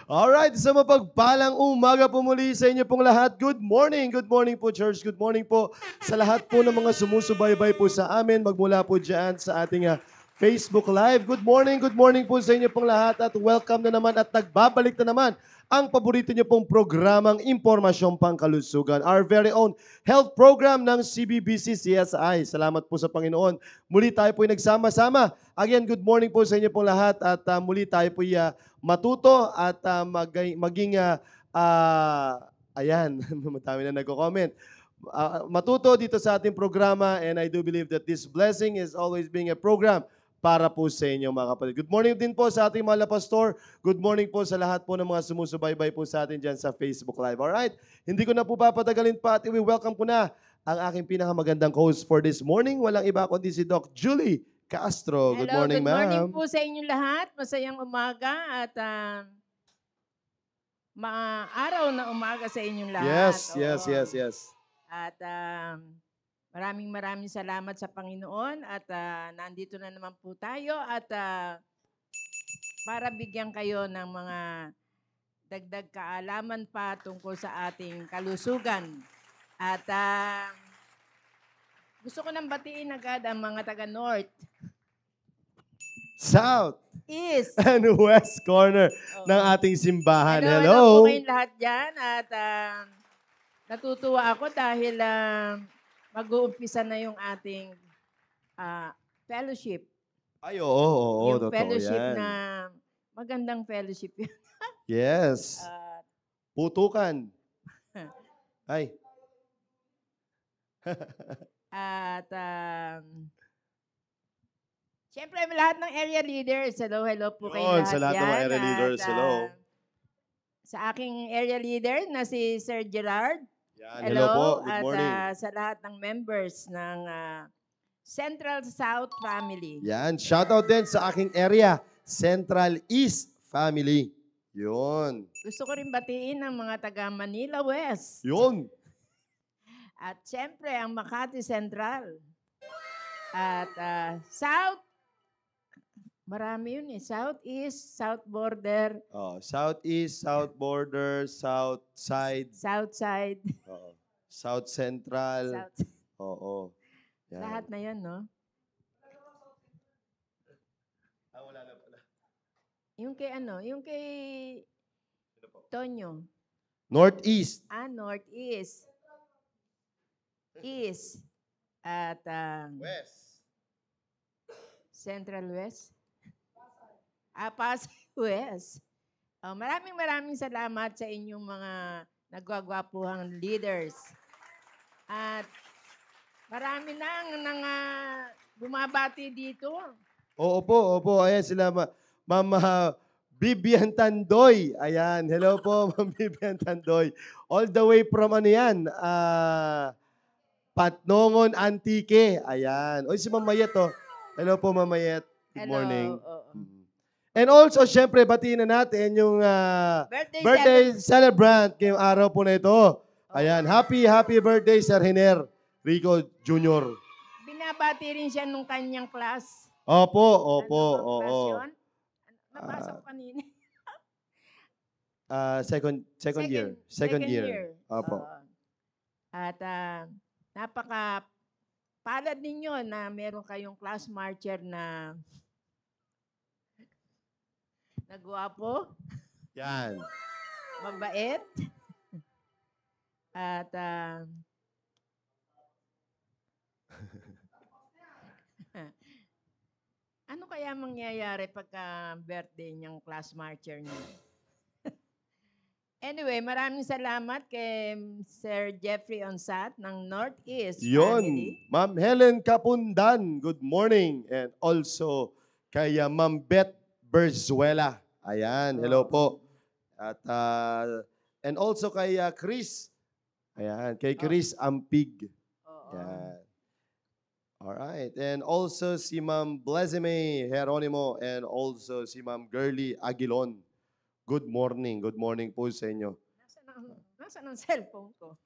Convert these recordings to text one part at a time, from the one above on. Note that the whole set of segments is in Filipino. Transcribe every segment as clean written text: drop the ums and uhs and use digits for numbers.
Alright, sa mapagpalang umaga po muli sa inyo pong lahat. Good morning po church. Good morning po sa lahat po ng mga sumusubaybay po sa amin. Magmula po dyan sa ating Facebook Live. Good morning po sa inyo pong lahat at welcome na naman at nagbabalik na naman ang paborito niyo pong programang Impormasyong Pangkalusugan. Our very own health program ng CBBC CSI. Salamat po sa Panginoon. Muli tayo po nagsama-sama. Again, good morning po sa inyo pong lahat at muli tayo po matuto at maging ayan, madami na nagko-comment. Matuto dito sa ating programa and I do believe that this blessing is always being a program para po sa inyo mga kapatid. Good morning din po sa ating mga pastor. Good morning po sa lahat po ng mga sumusubaybay po sa atin dyan sa Facebook Live. Alright, hindi ko na po papatagalin pa at i-welcome ko na ang aking pinakamagandang host for this morning. Walang iba kundi si Doc Julie Castro. Good Hello, morning, good morning ma'am. po sa inyong lahat. Masayang umaga at araw na umaga sa inyong lahat. Yes. At maraming salamat sa Panginoon at nandito na naman po tayo at para bigyan kayo ng mga dagdag kaalaman pa tungkol sa ating kalusugan. At gusto ko nang batiin agad ang mga taga-North, South, East, and West corner ng ating simbahan. Hello po kayong lahat dyan at natutuwa ako dahil mag-uumpisa na yung ating fellowship. Ay, oo, Yung totoo fellowship yan. na magandang fellowship yun. Yes. Putukan. Ay. At siyempre lahat ng area leaders, hello po kayong lahat Sa lahat ng mga area leaders, hello. Sa aking area leader na si Sir Gerard. Yan, hello po. Good morning. At sa lahat ng members ng Central South Family. Yan, shoutout din sa aking area, Central East Family. Yun. Gusto ko rin batiin ang mga taga Manila West. Yun. At siyempre ang Makati Central. At South, marami yun eh. Southeast, South Border. Southeast, South Border, South Side. South Side. South Central. South. Oo. Yan. Lahat na yan, no? Wala na pala. Yung kay Yung kay Tonyo. Northeast. Northeast. East. At West. Central West. Pasay West. Maraming salamat sa inyong mga nagwagwapuhang leaders. At marami nang bumabati dito. Opo. Ayan sila, Ma'am Bibian Tandoy. Ayan, hello po, Ma'am Bibian Tandoy. All the way from Patnongon, Antique. Ayan. Oy, si Ma'am Mayet, oh. Hello po, Ma'am Mayet. Good morning. And also, syempre, batiin na natin yung birthday celebrant ngayong araw po na ito. Ayan, happy birthday, Sir Hiner Rico Jr. Binabati rin siya nung kanyang class. Opo. Nabasa ko kanina. Second year. Opo. At napaka-palad ninyo na meron kayong class marcher na nagwapo. Yan. Mabait. At ano kaya mangyayari pagka birthday niyang class marcher niya? Anyway, maraming salamat kay Sir Jeffrey Onsat ng Northeast Family. Ma'am Helen Capundan, good morning. And also kay Ma'am Beth Berzuela. Ayan, hello po. At and also kay Chris. Ayan, kay Chris Ampig. Ayan. Alright. And also si Ma'am Blesime Geronimo and also si Ma'am Girly Aguilon. Good morning po sa inyo. Nasaan ang cellphone ko?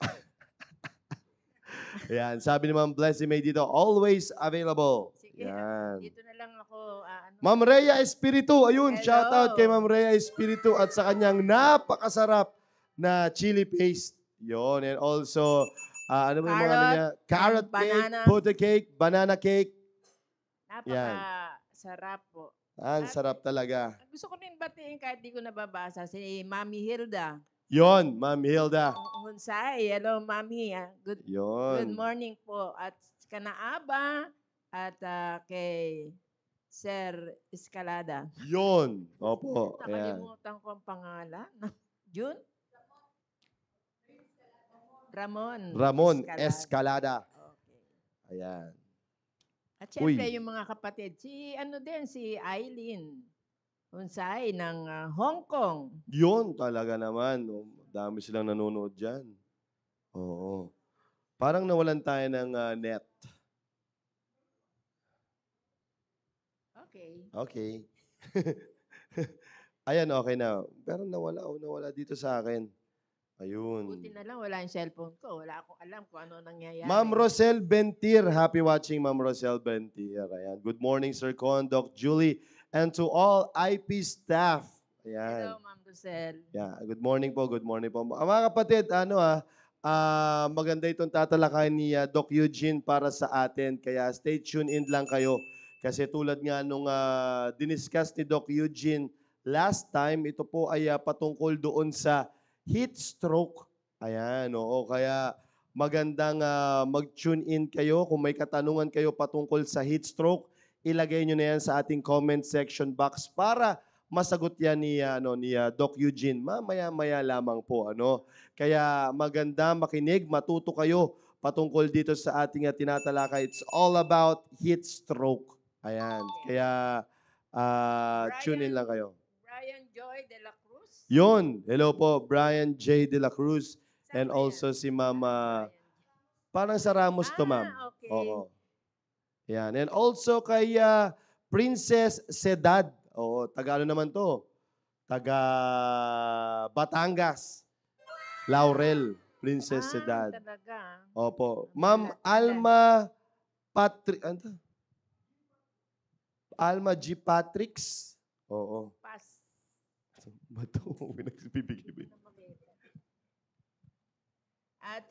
Ayan, sabi ni Ma'am Blesime dito, always available. Yan. Dito na lang ako, ano. Ma'am Rhea Espiritu, ayun, Hello. shoutout kay Ma'am Rhea Espiritu at sa kanyang napakasarap na chili paste. Yon, and also, ano ba yung mga ano Carrot niya? Carrot and cake, banana. potato cake, banana cake. Napaka-sarap po. Ang At sarap talaga. gusto ko rin batiin kahit di ko nababasa si Mami Hilda. Yon, Ma'am Hilda. Hunsay, hello Mami. Good Yon. morning po. At Kanaaba at kay Sir Escalada. Yon. Opo. Ayan. Nakalimutan ko ang pangalan. June? Ramon Escalada. Okay. Ayan. At syempre, yung mga kapatid, si Eileen Hunsay ng Hong Kong. Yun talaga naman. Oh, dami silang nanonood dyan. Oo. Parang nawalan tayo ng net. Okay. Okay. Ayan, okay na. Pero nawala dito sa akin. Ayun. Buti na lang, wala yung cellphone ko. Wala akong alam kung ano nangyayari. Ma'am Rosel Bentir. Happy watching, Ma'am Rosel Bentir. Ayan. Good morning, Sir Con, Doc Julie, and to all IP staff. Ayan. Hello, Ma'am Rosel. Yeah, good morning po, good morning po. Mga kapatid, maganda itong tatalakayan ni Doc Eugene para sa atin. Kaya stay tuned in lang kayo. Kasi tulad nga nung diniscuss ni Doc Eugene last time, ito po ay patungkol doon sa heat stroke. Ayan, oo. Kaya magandang mag-tune in kayo. Kung may katanungan kayo patungkol sa heat stroke, ilagay nyo na yan sa ating comment section box para masagot yan ni Doc Eugene. Mamaya-maya lamang po. Kaya maganda makinig, matuto kayo patungkol dito sa ating tinatalakay. It's all about heat stroke. Ayan. Kaya tune in lang kayo. Brian Joy de la Cruz. Yun. Hello po, Brian J. de la Cruz. Saan And ba also yan? si Mama, Brian. parang sa Ramos to, ma'am. Okay. Oo. Yan. And also kay Princess Sedad. Oo, taga ano naman to? Taga Batangas. Laurel, Princess Sedad. Talaga. Opo. Ma'am Alma ano to? Alma G. Patricks. Oo. Pas. Bato, pinagbibigay. At,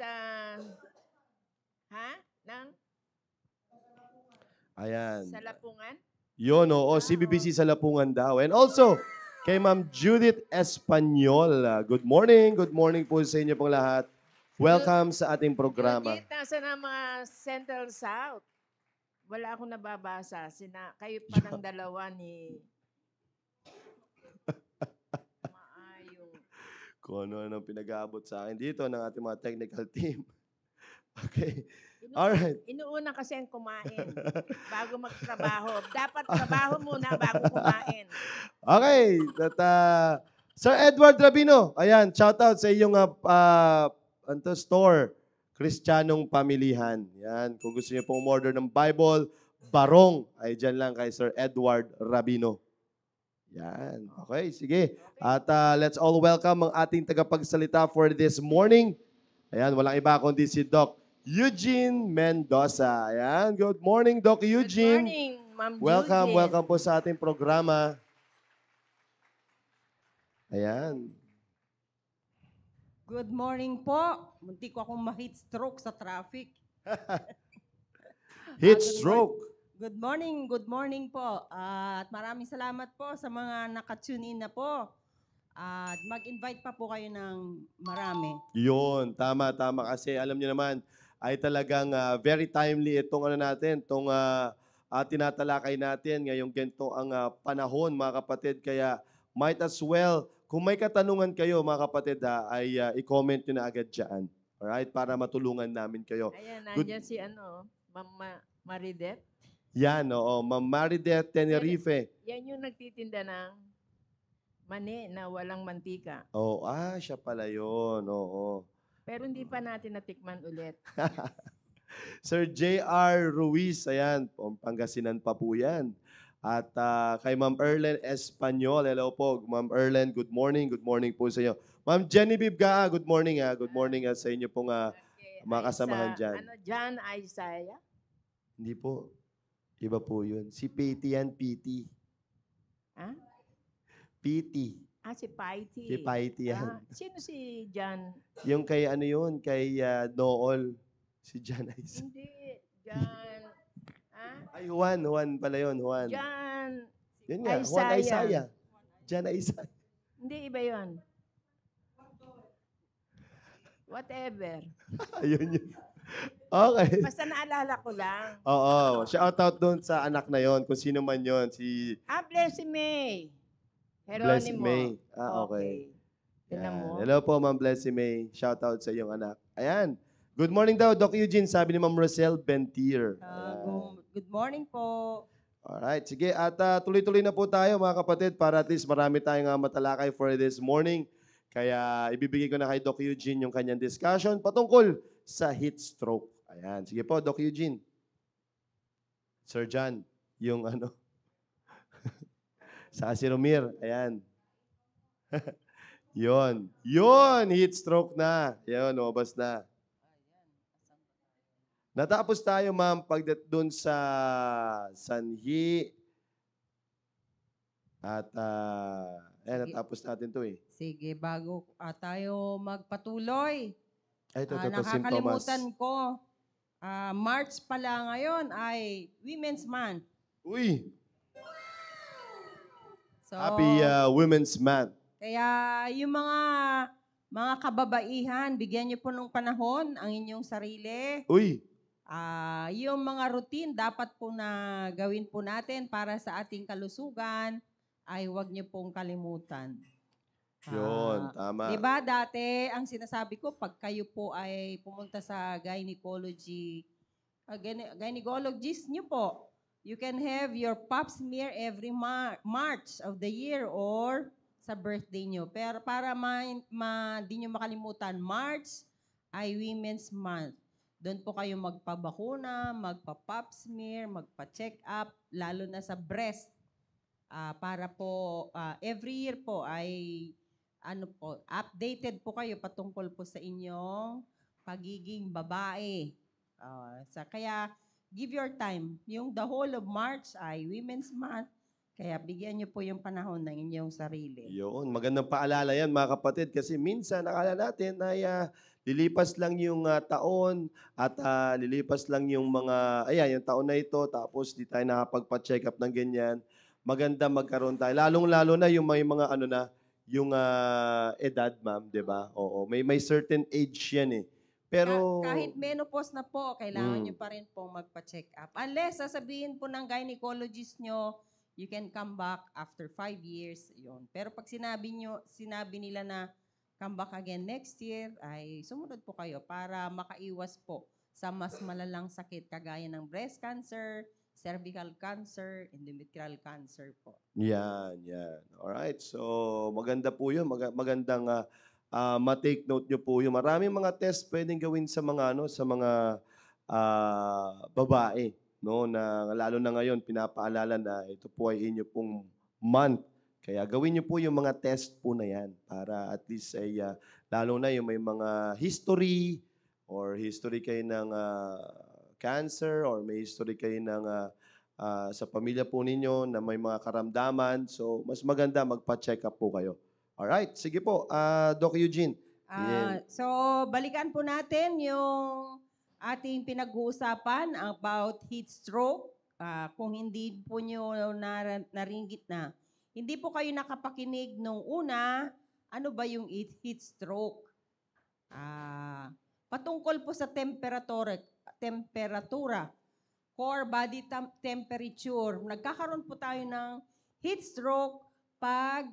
Ayan. sa Lapungan? Yun, oo. CBBC sa Lapungan daw. And also, kay Ma'am Judith Espanyol. Good morning. Good morning po sa inyo pong lahat. Welcome sa ating programa. Judith, nasa na mga Central South? Wala akong nababasa. Kayo pa ng dalawa ni... Maayong. Kung ano pinag-aabot sa akin dito ng ating mga technical team. Okay. Alright. Inuuna kasi ang kumain bago magtrabaho. Dapat trabaho muna bago kumain. Okay. Sir Edward Rabino, ayan, shout out sa iyong store, Kristiyanong Pamilihan. Yan, kung gusto niyo pong order ng Bible, Barong, ay dyan lang kay Sir Edward Rabino. Yan. Okay, sige. At let's all welcome ang ating tagapagsalita for this morning. Ayan, walang iba kundi si Doc Eugene Mendoza. Ayan, good morning, Doc Eugene. Good morning, Ma'am Welcome, Eugene. welcome po sa ating programa. Ayan. Good morning po. Munti ko akong ma-heat stroke sa traffic. Heat good stroke. Good morning po. At maraming salamat po sa mga naka-tune in na po. At mag-invite pa po kayo ng marami. Yun, tama kasi alam niyo naman ay talagang very timely itong itong tinatalakay natin ngayong ganito ang panahon, mga kapatid. Kaya might as well, kung may katanungan kayo, mga kapatid, ay i-comment nyo na agad dyan. Alright? Para matulungan namin kayo. Ayan, nandiyan si Ma'am Maridet. Yan, oo. Ma'am Maridet Tenerife. Yan yung nagtitinda ng mani na walang mantika. Oh, siya pala yun. Oo. Pero hindi pa natin natikman ulit. Sir J.R. Ruiz, ayan, Pangasinan pa po yan. At kay Ma'am Erlen Espanyol, hello po. Ma'am Erlen, good morning. Good morning po sa inyo. Ma'am Genevieve Gaa, good morning. Good morning sa inyo pong mga kasamahan dyan. John Isaiah? Hindi po. Iba po yun. Si Petey yan, PT. Ha? PT. Si Paiti. Si Paiti yan. Sino si John? Yung kay ano yun, kay Nool. Si John Isaac. Hindi. John. Ay, Juan. Juan pala yun, Juan. John. Yun nga, Juan Isaiah. Isaiah. John Isaiah. Hindi, iba yun. Whatever. Ayun yun. Okay. Basta naalala ko lang. Oo. Shout out doon sa anak na yon, kung sino man yon, si Blessy May. Blessy Geronimo. May. Okay. Tignan Yan. mo. Hello po, Ma'am Blessy May. Shout out sa iyong anak. Ayan. Good morning daw, Doc Eugene, sabi ni Ma'am Rosel Bentier. Good morning po. Alright, sige. At tuloy-tuloy na po tayo mga kapatid para at least marami tayong matalakay for this morning. Kaya ibibigay ko na kay Doc Eugene yung kanyang discussion patungkol sa heat stroke. Ayan. Sige po, Doc Eugene. Sir John, yung ano. Sa si Romir. Ayan. Yon. Yon, heat stroke na. Yon, lumabas na. Natapos tayo, ma'am, pagdating doon sa sanhi. At, natapos natin to eh. Sige, bago tayo magpatuloy, Ay, ito, simptomas. nakakalimutan ko, March pala ngayon ay Women's Month. Uy! So, Happy Women's Month. Kaya yung mga kababaihan, bigyan niyo po ng panahon ang inyong sarili. Uy! Yung mga routine dapat po na gawin po natin para sa ating kalusugan ay huwag niyo pong kalimutan. Yun, tama. Diba dati, ang sinasabi ko, pag kayo po ay pumunta sa gynecologist niyo po, you can have your pap smear every March of the year or sa birthday niyo. Pero para di niyo makalimutan, March ay Women's Month. Doon po kayo magpabakuna, magpa-pap smear, magpa-check up, lalo na sa breast. Para po, every year po ay updated po kayo patungkol po sa inyong pagiging babae. Kaya, give your time. Yung the whole of March ay Women's Month, kaya bigyan niyo po yung panahon ng inyong sarili. Yun, magandang paalala yan mga kapatid kasi minsan akala natin ay lilipas lang yung taon at lilipas lang yung yung taon na ito tapos di tayo nakapagpa-check up ng ganyan. Maganda magkaroon tayo. Lalong-lalo na yung may mga yung edad, ma'am, 'di ba? Oo, may certain age 'yan eh. Pero kahit menopause na po, kailangan niyo pa rin pong magpa-check up. Unless sasabihin po ng gynecologist niyo, you can come back after 5 years, yun. Pero pag sinabi nila na come back again next year, ay sumunod po kayo para makaiwas po sa mas malalang sakit kagaya ng breast cancer, cervical cancer, endometrial cancer po. yan. Alright, so maganda po yun. Magandang ma-take note nyo po yun. Maraming mga test pwedeng gawin sa mga babae. No, na lalo na ngayon pinapaalala na ito po ay inyo pong month. Kaya gawin niyo po yung mga test po na yan para at least ay lalo na yung may mga history or history kayo ng cancer or may history kayo ng sa pamilya po ninyo na may mga karamdaman. So mas maganda magpa-check up po kayo. Alright, sige po, Doc Eugene. So balikan po natin yung ating pinag-uusapan about heat stroke. Kung hindi po nyo naringgit na, hindi po kayo nakapakinig nung una, ano ba yung heat stroke? Patungkol po sa temperatura, core body temperature. Nagkakaroon po tayo ng heat stroke pag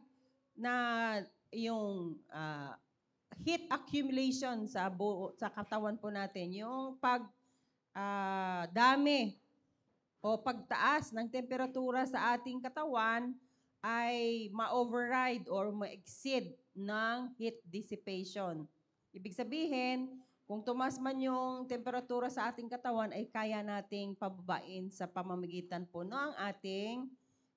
yung heat accumulation sa katawan po natin, yung dami o pagtaas ng temperatura sa ating katawan ay ma-override or ma-exceed ng heat dissipation. Ibig sabihin, kung tumas man yung temperatura sa ating katawan, ay kaya nating pababain sa pamamagitan po ng ating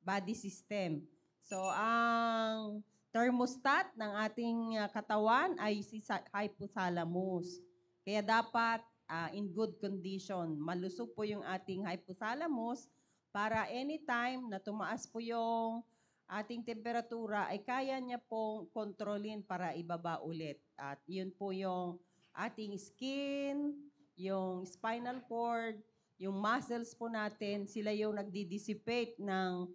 body system. So, ang thermostat ng ating katawan ay si hypothalamus. Kaya dapat in good condition. Malusog po yung ating hypothalamus para anytime na tumaas po yung ating temperatura ay kaya niya pong kontrolin para ibaba ulit. At yun po yung ating skin, yung spinal cord, yung muscles po natin, sila yung nagdi-dissipate ng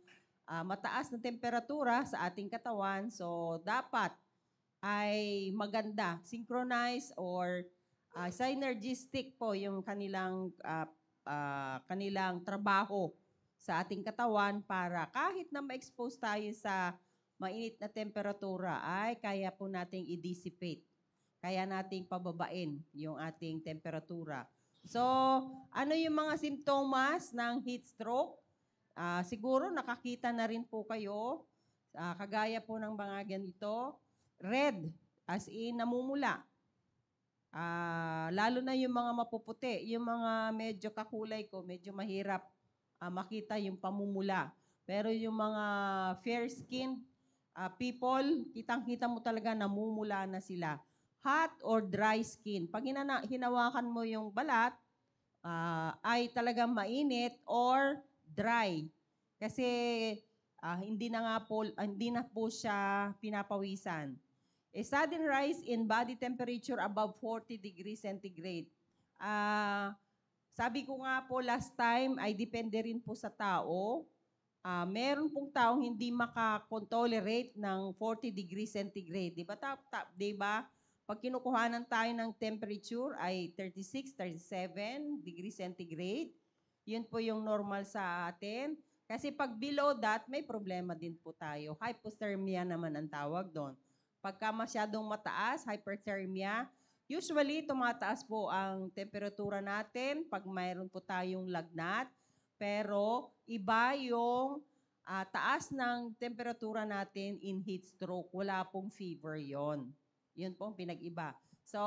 mataas na temperatura sa ating katawan. So, dapat ay maganda, synchronized or synergistic po yung kanilang trabaho sa ating katawan para kahit na ma-expose tayo sa mainit na temperatura ay kaya po nating i-dissipate. Kaya nating pababain yung ating temperatura. So, ano yung mga simptomas ng heat stroke? Siguro nakakita na rin po kayo, kagaya po ng mga ganito, red, as in namumula. Lalo na yung mga mapuputi, yung mga medyo kakulay ko, medyo mahirap makita yung pamumula. Pero yung mga fair-skinned people, kitang-kita mo talaga namumula na sila. Hot or dry skin. Pag hinawakan mo yung balat, ay talagang mainit or dry. Kasi hindi na po siya pinapawisan. A sudden rise in body temperature above 40 degrees centigrade. Sabi ko nga po last time ay depende rin po sa tao. Meron pong taong hindi makakontolerate ng 40 degrees centigrade. Di ba? Di ba? Pag kinukuhanan tayo ng temperature ay 36, 37 degrees centigrade. Yun po yung normal sa atin. Kasi pag below that, may problema din po tayo. Hypothermia naman ang tawag doon. Pagka masyadong mataas, hyperthermia, usually tumataas po ang temperatura natin pag mayroon po tayong lagnat. Pero iba yung taas ng temperatura natin in heat stroke. Wala pong fever yon. Yun po ang pinag-iba. So,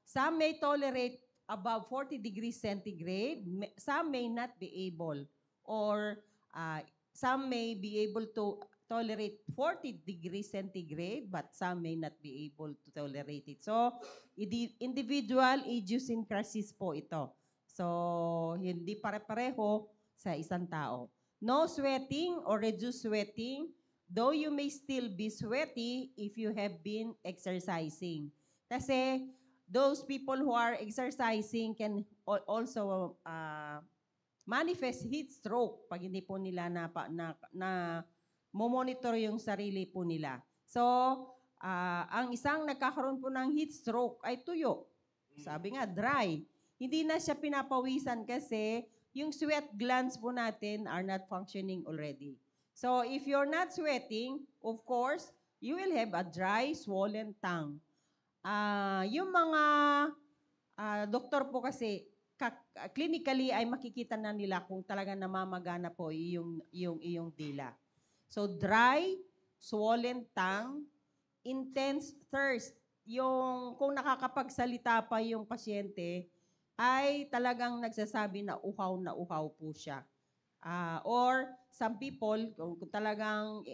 some may tolerate above 40 degrees centigrade. Some may not be able. Or some may be able to tolerate 40 degrees centigrade, but some may not be able to tolerate it. So, individual idiosyncrasies po ito. So, hindi pare-pareho sa isang tao. No sweating or reduced sweating, though you may still be sweaty if you have been exercising. Kasi those people who are exercising can also manifest heat stroke pag hindi po nila na monitor yung sarili po nila. So, ang isang nagkakaroon po ng heat stroke ay tuyo. Sabi nga, dry. Hindi na siya pinapawisan kasi yung sweat glands po natin are not functioning already. So, if you're not sweating, of course, you will have a dry, swollen tongue. Yung mga doktor po kasi, clinically ay makikita na nila kung talaga namamagana po yung iyong dila. So, dry, swollen tongue, intense thirst. Yung kung nakakapagsalita pa yung pasyente, ay talagang nagsasabi na uhaw po siya. Or some people, kung talagang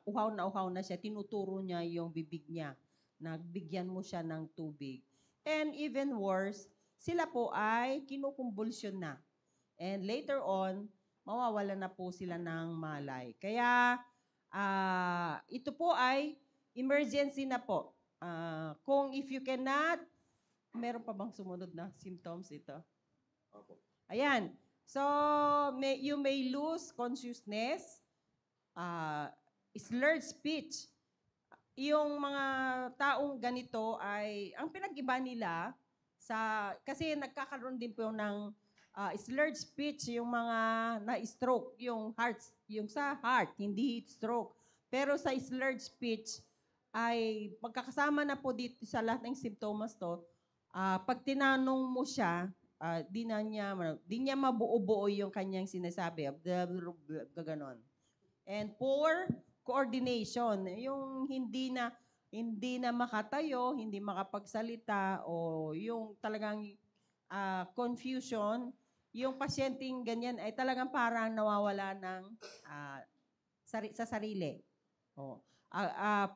uhaw na siya, tinuturo niya yung bibig niya. Nagbigyan mo siya ng tubig. And even worse, sila po ay kinukumbulsyon na. And later on, mawawala na po sila ng malay. Kaya ito po ay emergency na po. Kung if you cannot, meron pa bang sumunod na symptoms ito? Opo. Ayan. So, you may lose consciousness, slurred speech. Yung mga taong ganito ay, ang pinag-iba nila, kasi nagkakaroon din po ng slurred speech, yung mga na-stroke, yung sa heart, hindi stroke. Pero sa slurred speech, ay magkakasama na po dito sa lahat ng symptoms to, pag tinanong mo siya, di niya mabuo-buo yung kanyang sinasabi. Ganon. And poor coordination, yung hindi na makatayo, hindi makapagsalita, o yung talagang confusion, yung pasyenteng ganyan ay talagang parang nawawala ng sa sarili.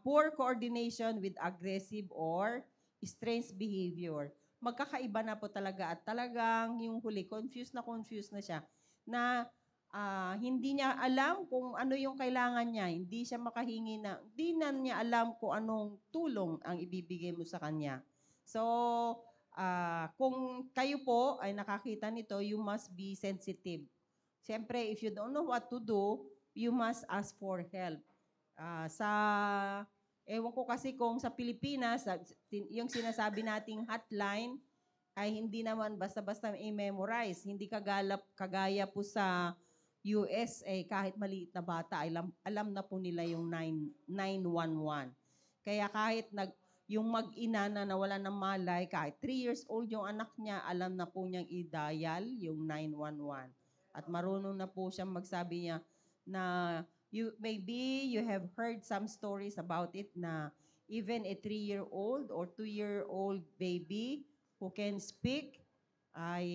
Poor coordination with aggressive or strange behavior. Magkakaiba na po talaga at talagang yung huli, confused na siya na hindi niya alam kung ano yung kailangan niya. Hindi siya makahingi hindi na niya alam kung anong tulong ang ibibigay mo sa kanya. So, kung kayo po ay nakakita nito, you must be sensitive. Siyempre, if you don't know what to do, you must ask for help. Ewan ko kasi kung sa Pilipinas, yung sinasabi nating hotline, ay hindi naman basta-basta i-memorize. Hindi kagaya po sa USA, kahit maliit na bata, alam na po nila yung 911. Kaya kahit yung mag-ina na nawala ng malay, kahit 3 years old yung anak niya, alam na po niyang i-dial yung 911. At marunong na po siyang magsabi niya na maybe you have heard some stories about it na even a 3-year-old or 2-year-old baby who can speak, ay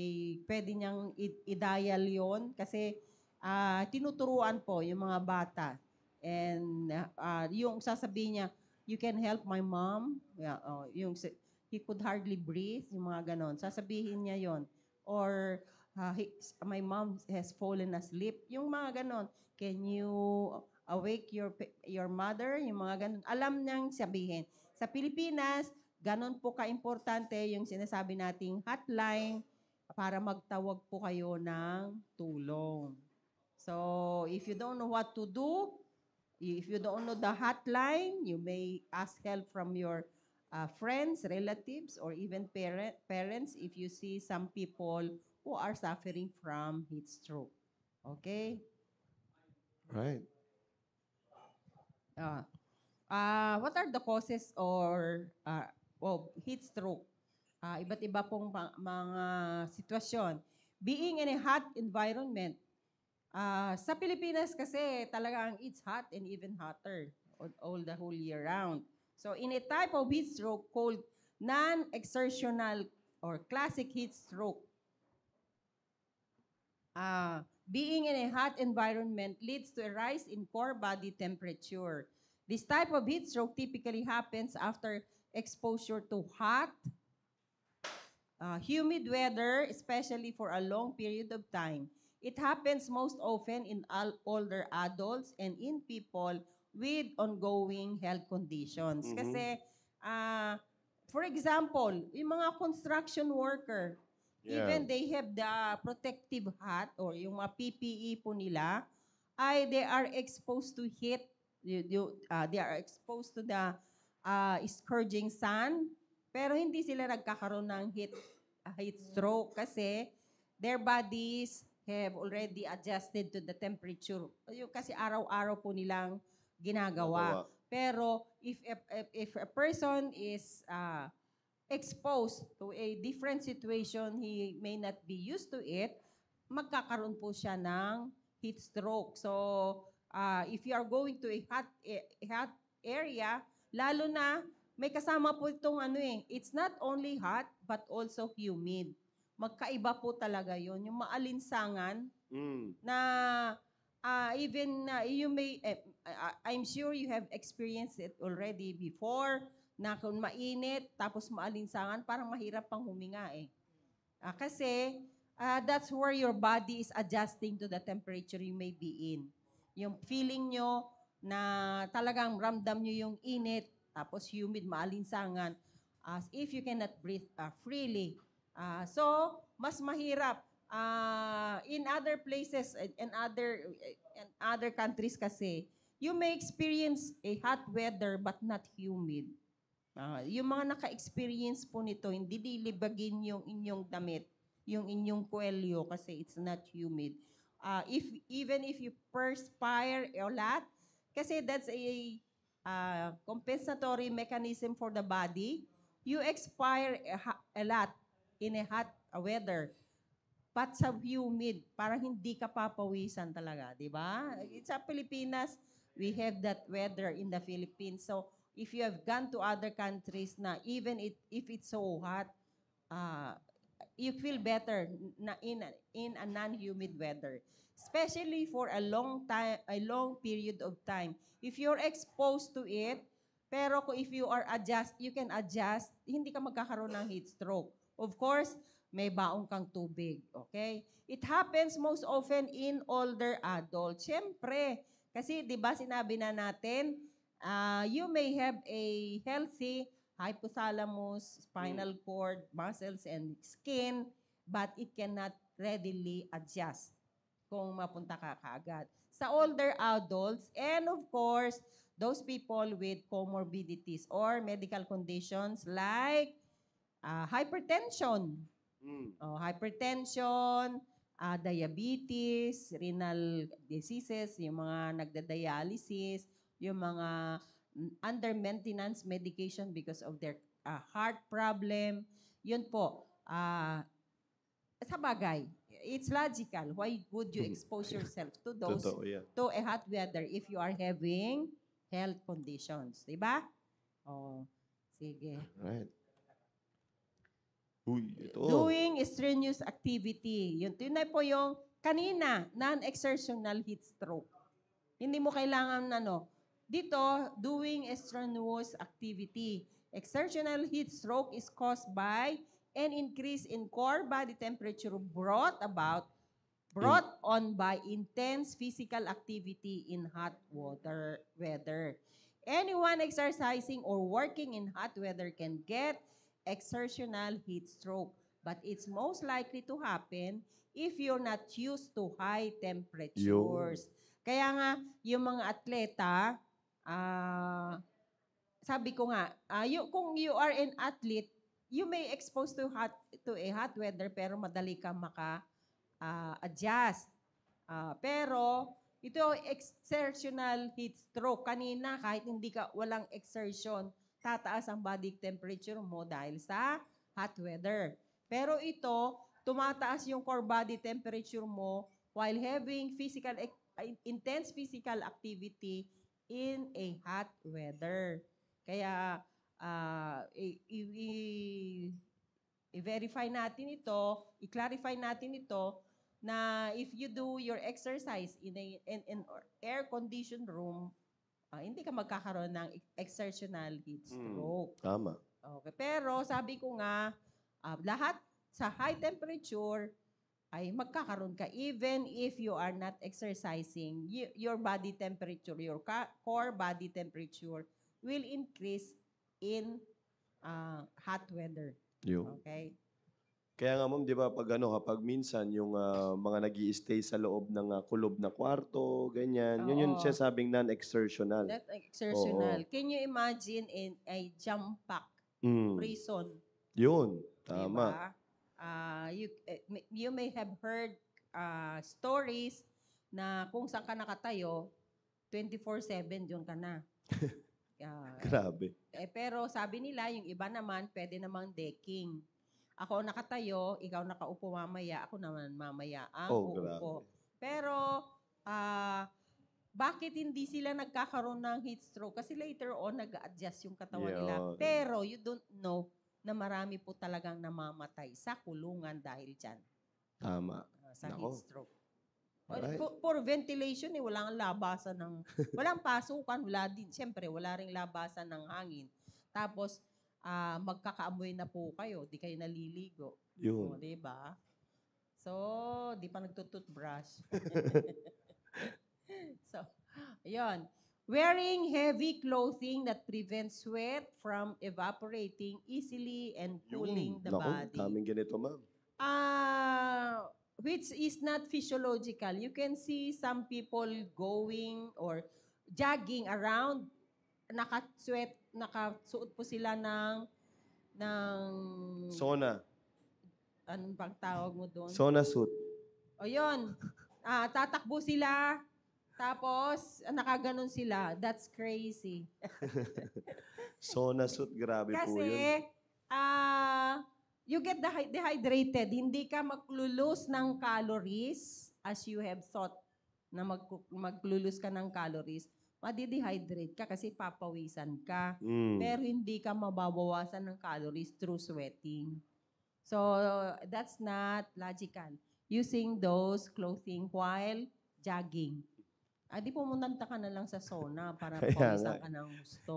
pwede niyang i-dial yon kasi tinuturuan po yung mga bata. And yung sasabihin niya, you can help my mom. Yeah, he could hardly breathe, yung mga ganon. Sasabihin niya yon. Or my mom has fallen asleep. Yung mga ganon. Can you awake your mother? Yung mga ganon. Alam niyang sabihin. Sa Pilipinas, ganon po ka-importante yung sinasabi nating hotline para magtawag po kayo ng tulong. So, if you don't know what to do, if you don't know the hotline, you may ask help from your friends, relatives, or even parents if you see some people who are suffering from heat stroke. Okay? Right. What are the causes of heat stroke? Iba't iba pong mga sitwasyon. Being in a hot environment, sa Pilipinas kasi talagang it's hot and even hotter all the whole year round. So in a type of heat stroke called non-exertional or classic heat stroke, being in a hot environment leads to a rise in core body temperature. This type of heat stroke typically happens after exposure to hot, humid weather, especially for a long period of time. It happens most often in older adults and in people with ongoing health conditions. Mhm. Kasi, for example, yung mga construction worker, even they have the protective hat or yung mga PPE po nila, they are exposed to heat. They are exposed to the scourging sun, pero hindi sila nagkakaroon ng heat stroke kasi their bodies have already adjusted to the temperature. Yung kasi araw-araw po nilang ginagawa. Pero if a person is exposed to a different situation, he may not be used to it, magkakaroon po siya ng heat stroke. So, if you are going to a hot area, lalo na may kasama po itong it's not only hot but also humid. Magkaiba po talaga yon. Yung maalinsangan na even you may, I'm sure you have experienced it already before, na kung mainit, tapos maalinsangan, parang mahirap pang huminga eh. Kasi that's where your body is adjusting to the temperature you may be in. Yung feeling nyo na talagang ramdam nyo yung init, tapos humid, maalinsangan, as if you cannot breathe freely. So, mas mahirap. In other places, in other countries kasi, you may experience a hot weather but not humid. Yung mga naka-experience po nito, hindi dilibagin yung inyong damit, yung inyong kwelyo kasi it's not humid. Even if you perspire a lot, kasi that's a compensatory mechanism for the body, you expire a lot in a hot weather. But sa humid, parang hindi ka papawisan talaga, di ba? Sa Pilipinas, we have that weather in the Philippines. So, if you have gone to other countries na even if it's so hot, you feel better in a non-humid weather. Especially for a long period of time. If you're exposed to it, pero if you can adjust, hindi ka magkakaroon ng heat stroke. Of course, may baong kang tubig. Okay? It happens most often in older adults. Siyempre, kasi di ba sinabi na natin, you may have a healthy hypothalamus, spinal cord, muscles, and skin, but it cannot readily adjust kung mapunta ka kaagad. Sa older adults, and of course, those people with comorbidities or medical conditions like hypertension, hypertension, diabetes, renal diseases, yung mga nagda-dialysis, yung mga under maintenance medication because of their heart problem. Yun po, sa bagay, it's logical. Why would you expose yourself to those, Totoo yan. to a hot weather if you are having health conditions? Diba? Oh, sige. Right. Uy, ito. Doing strenuous activity. Yun na po yung kanina, non-exertional heat stroke. Hindi mo kailangan dito, doing strenuous activity. Exertional heat stroke is caused by an increase in core body temperature brought on by intense physical activity in hot weather. Anyone exercising or working in hot weather can get exertional heat stroke, but it's most likely to happen if you're not used to high temperatures. Kaya nga, yung mga atleta, sabi ko nga, kung you are an athlete, you may expose to a hot weather pero madali ka adjust. Pero ito exertional heat stroke. Kanina kahit walang exertion, tataas ang body temperature mo dahil sa hot weather. Pero ito, tumataas yung core body temperature mo while having intense physical activity in a hot weather. Kaya i-verify natin ito, i-clarify natin ito na if you do your exercise in an air-conditioned room, hindi ka magkakaroon ng exertional heat stroke. Tama. Okay. Pero sabi ko nga, lahat sa high temperature ay magkakaroon ka even if you are not exercising. Your body temperature, your core body temperature will increase in hot weather. Okay? Kaya nga ma'am, di ba, kapag minsan yung mga nag-i-stay sa loob ng kulob na kwarto, ganyan, yun yung sinasabing non-exertional. Not exertional. Oo. Can you imagine in a jump pack prison? Yun, tama. Diba? You may have heard stories na kung saan ka nakatayo, 24/7 yun ka na. Grabe. Pero sabi nila, yung iba naman, pwede namang decking. Ako nakatayo, ikaw nakaupo mamaya, ako naman mamaya ang uupo. Grabe. Pero, bakit hindi sila nagkakaroon ng heat stroke? Kasi later on, nag-adjust yung katawan nila. Pero you don't know na marami po talagang namamatay sa kulungan dahil dyan. Tama. Sa heat stroke. Alright. For ventilation, walang labasan walang pasukan, siyempre, wala ring labasan ng hangin. Tapos, magkakaamoy na po kayo, di kayo naliligo. Yun. O, diba? So, di pa nagtututbrush. So, ayun. Wearing heavy clothing that prevents sweat from evaporating easily and cooling the body. Kaming ganito, ma'am. Which is not physiological. You can see some people going or jogging around, nakasuot po sila ng Sauna. anong bang tawag mo doon? Sauna suit. O yun, tatakbo sila, tapos nakaganon sila. That's crazy. Sauna suit, grabe po yun. Kasi, you get dehydrated. Hindi ka maglulose ng calories as you have thought na maglulose ka ng calories. Madidehydrate ka kasi papawisan ka. Pero hindi ka mababawasan ng calories through sweating. So, that's not logical. Using those clothing while jogging. Di pumunta ka na lang sa sauna para Kaya nga. pawisan ka ng gusto.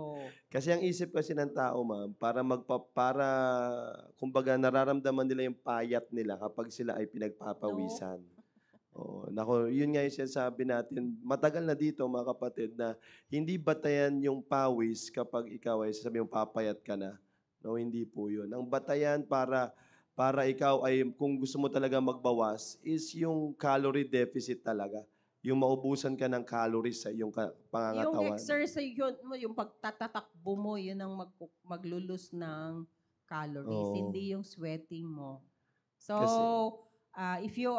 Kasi ang isip kasi ng tao, ma'am, para kumbaga nararamdaman nila yung payat nila kapag sila ay No? pinagpapawisan. Oo, naku, yun nga yung sinasabi natin. Matagal na dito, mga kapatid, na hindi batayan yung pawis kapag ikaw ay sasabi mong papayat ka na. No, hindi po yun. Ang batayan para ikaw ay, kung gusto mo talaga magbawas, is yung calorie deficit talaga. Yung maubusan ka ng calories sa iyong Yung pangangatawan. exercise yun mo, yung pagtatatakbo mo, yun ang maglulus ng calories, Oo. hindi yung sweating mo. So, Kasi, if you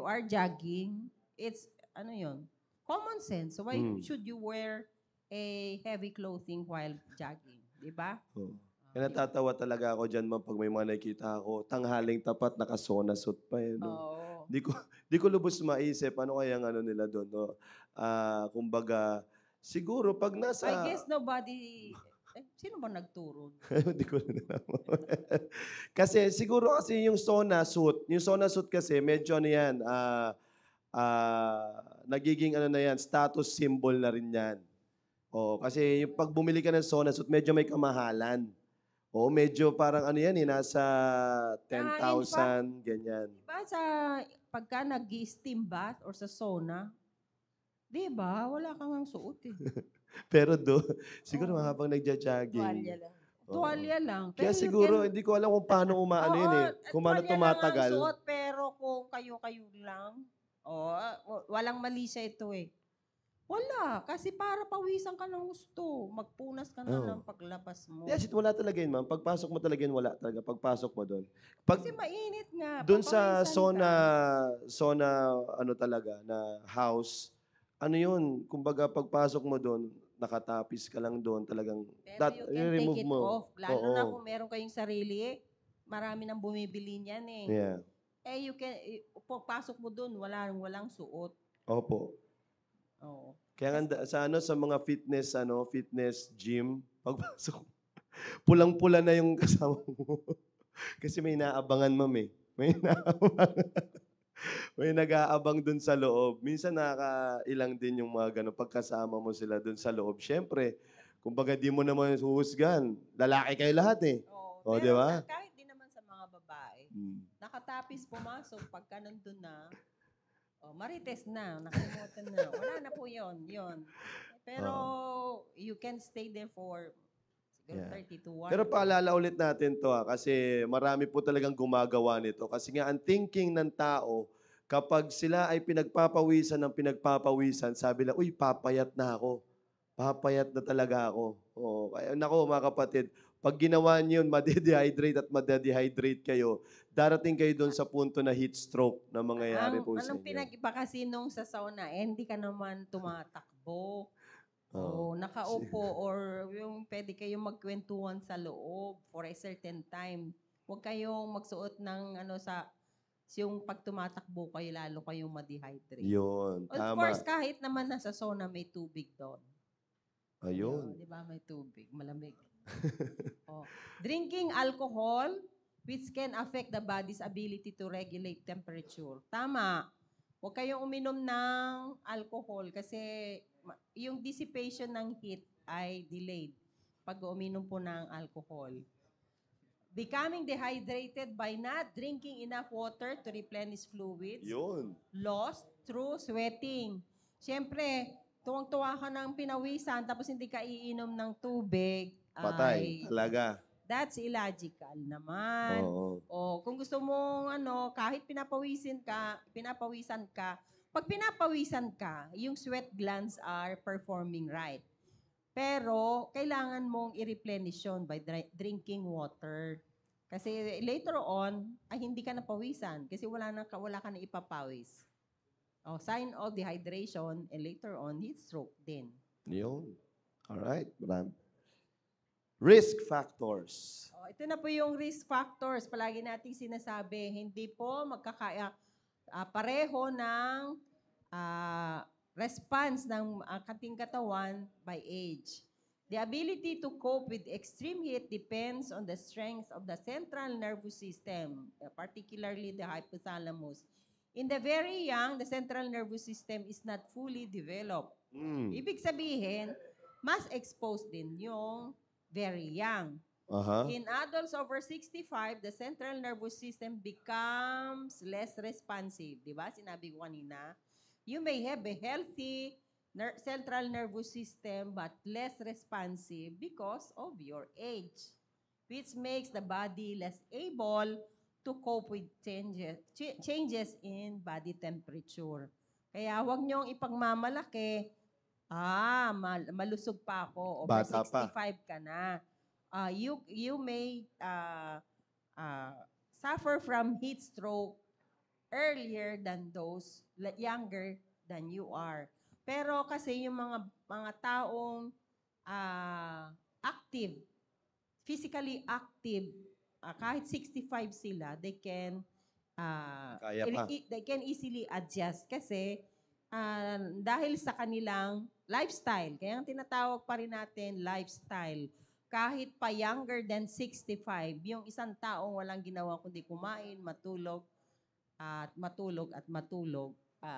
are jogging, it's ano yun? Common sense. So why mm, should you wear a heavy clothing while jogging, 'di ba? oo. Kaya natatawa talaga ako dyan, ma'am, pag may mga nakikita ako, tanghaling tapat, naka-sauna suit pa eh, no? Oo. Di ko di ko lubos maisip ano kayang ano nila doon, no? Kumbaga siguro pag I nasa guess nobody sino ba nagturo? di ko rin alam. Kasi siguro kasi yung sauna suit kasi medyo ano yan, nagiging ano na yan, status symbol na rin yan. Oo, kasi yung pag bumili ka ng sauna suit, medyo may kamahalan. Oo, medyo parang ano yan eh, nasa In fact, 10,000, ganyan. di ba pagka nag-steam bath or sa sauna, di ba, wala kang ang suot eh. Pero siguro Oo. habang nagja-jogging, Tuwalya lang. oo. Tuwalya lang. Kaya Pero you siguro can, hindi ko alam kung paano umaano oo, yun eh, kung paano tuwalya lang ang tumatagal. suot, pero kung kayo-kayo lang, walang mali sa ito eh. Wala, kasi para pawisan ka ng gusto. Magpunas ka na ng Oo. paglabas mo. Yes, wala talaga yun, ma'am. Pagpasok mo talaga yun, wala talaga. Pagpasok mo doon. Pag Kasi mainit nga, doon sa papawisan ka. sauna ano talaga na house, ano yun, kumbaga pagpasok mo doon, nakatapis ka lang doon, talagang Pero you can take i-remove it mo. off. Lalo Oo. na kung meron kayong sarili, marami nang bumibili niyan eh. Yeah. Pagpasok mo doon, walang suot. Opo. Oo. Kaya nga sa mga fitness gym, pagpasok, pulang-pula na yung kasama mo. Kasi may naabangan, ma'am eh. May may nag-aabang dun sa loob. Minsan nakakailang din yung mga gano'n pagkasama mo sila dun sa loob. Siyempre, kumbaga di mo naman huhusgan. Lalaki kayo lahat eh. Oo. O, di Pero ba? kahit din naman sa mga babae, Hmm. nakatapis pumasok, pagka nandun na, marites na, nakalimutan na. Wala na po yun. Pero you can stay there for siguro Yeah. 30 to 1 Pero hour. paalala ulit natin to kasi marami po talagang gumagawa nito. Kasi nga ang thinking ng tao, kapag sila ay pinagpapawisan ng pinagpapawisan, sabi lang, uy, papayat na ako. Papayat na talaga ako. Oo. Kaya, nako mga kapatid, pag ginawa niyo yun, madedehydrate at madedehydrate kayo, darating kayo doon sa punto na heat stroke na mangyayari po sa Anong inyo. pinag-iba kasi nung sa sauna, hindi ka naman tumatakbo. Oo. O nakaupo or yung pwede kayong magkwentuhan sa loob for a certain time. Huwag kayong magsuot ng yung pag tumatakbo kayo, lalo kayong ma-dehydrate. Yun, Of course, tama. kahit naman nasa sauna may tubig doon. Ayun. Di ba may tubig, malamig. Drinking alcohol, which can affect the body's ability to regulate temperature. Tama. Huwag kayong uminom ng alcohol kasi yung dissipation ng heat ay delayed pag uminom po ng alcohol. Becoming dehydrated by not drinking enough water to replenish fluids. Yun. Lost through sweating. Siyempre, tuwang-tuwa ka ng pinawisan tapos hindi ka iinom ng tubig. Patay. Talaga. That's illogical naman. Oo. O kung gusto mong kahit pinapawisan ka, pag pinapawisan ka, yung sweat glands are performing right. Pero kailangan mong i-replenish yun by drinking water. Kasi later on, ay hindi ka napawisan kasi wala ka na ipapawis. Sign of dehydration and later on, heat stroke din. Yun. Alright. Risk factors. Ito na po yung risk factors. Palagi nating sinasabi, hindi po pareho ng response ng ating katawan by age. The ability to cope with extreme heat depends on the strength of the central nervous system, particularly the hypothalamus. In the very young, the central nervous system is not fully developed. Mm. Ibig sabihin, mas exposed din yung very young. Aha. In adults over 65, the central nervous system becomes less responsive. Di ba? Sinabi ko kanina. You may have a healthy central nervous system but less responsive because of your age, which makes the body less able to cope with changes in body temperature. Kaya huwag niyong ipagmamalaki, malusog pa ako, over Bata pa. 65 ka na. You may suffer from heat stroke earlier than those younger than you are. Pero kasi yung mga taong active, physically active, kahit 65 sila, they can Kaya pa. they can easily adjust kasi dahil sa kanilang lifestyle. Kaya ang tinatawag pa rin natin lifestyle. Kahit pa younger than 65, yung isang taong walang ginawa kundi kumain, matulog, at matulog,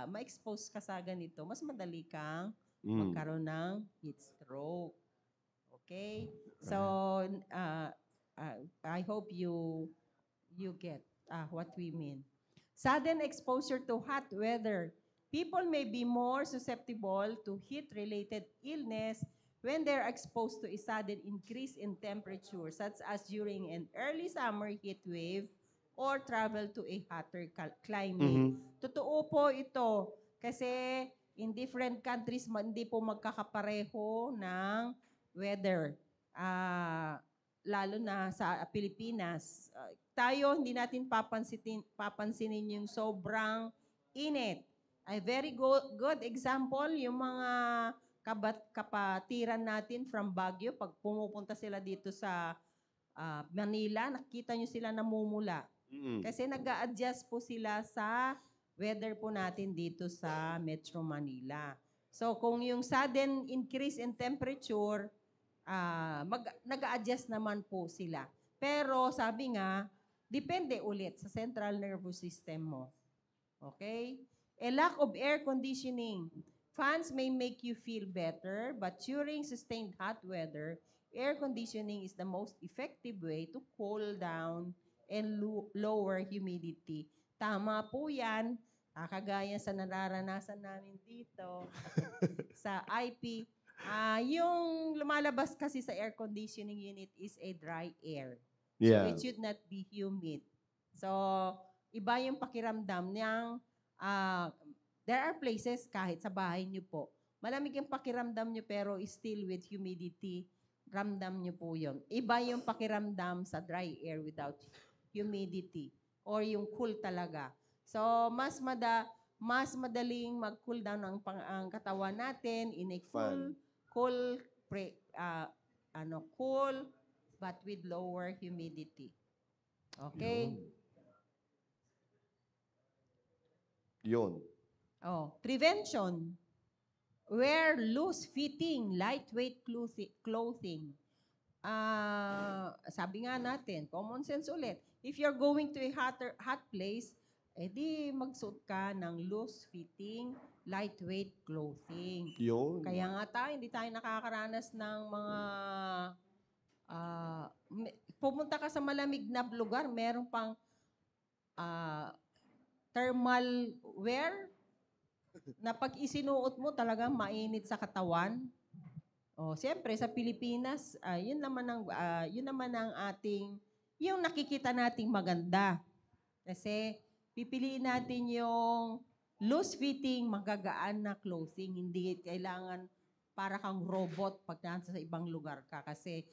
ma-expose ka sa ganito, mas madali kang magkaroon ng heat stroke. Okay? So, I hope you get what we mean. Sudden exposure to hot weather. People may be more susceptible to heat-related illness when they're exposed to a sudden increase in temperature, such as during an early summer heat wave or travel to a hotter climate. Totoo po ito kasi in different countries, hindi po magkakapareho ng weather. Lalo na sa Pilipinas. Tayo, hindi natin papansinin yung sobrang init. A very good example, yung mga kapatiran natin from Baguio, pag pumupunta sila dito sa Manila, nakita nyo sila namumula. Kasi nag-a-adjust po sila sa weather po natin dito sa Metro Manila. So kung yung sudden increase in temperature, nag-a-adjust naman po sila. Pero sabi nga, depende ulit sa central nervous system mo. Okay? A lack of air conditioning. Fans may make you feel better, but during sustained hot weather, air conditioning is the most effective way to cool down and lower humidity. Tama po yan. Kagaya sa nararanasan namin dito sa IP. Yung lumalabas kasi sa air conditioning unit is a dry air. Yeah. So it should not be humid. So, iba yung pakiramdam niyang there are places kahit sa bahay niyo po, malamig yung pakiramdam niyo pero still with humidity, ramdam niyo po yun. Iba yung pakiramdam sa dry air without humidity or yung cool talaga. So, mas madaling mag-cool down ang katawan natin in a cool but with lower humidity. Okay? Yun. Prevention. Wear loose-fitting, lightweight clothing. Sabi nga natin, common sense ulit. If you're going to a hot place, edi magsuot ka ng loose-fitting, lightweight clothing. Yun. Kaya nga hindi tayo nakakaranas ng mga pumunta ka sa malamig na lugar, meron pang thermal wear na pag isinuot mo talagang mainit sa katawan. Siyempre sa Pilipinas, yun naman ang ating yung nakikita nating maganda. Kasi pipiliin natin yung loose-fitting, magagaan na clothing. Hindi kailangan para kang robot pag nasa sa ibang lugar ka. Kasi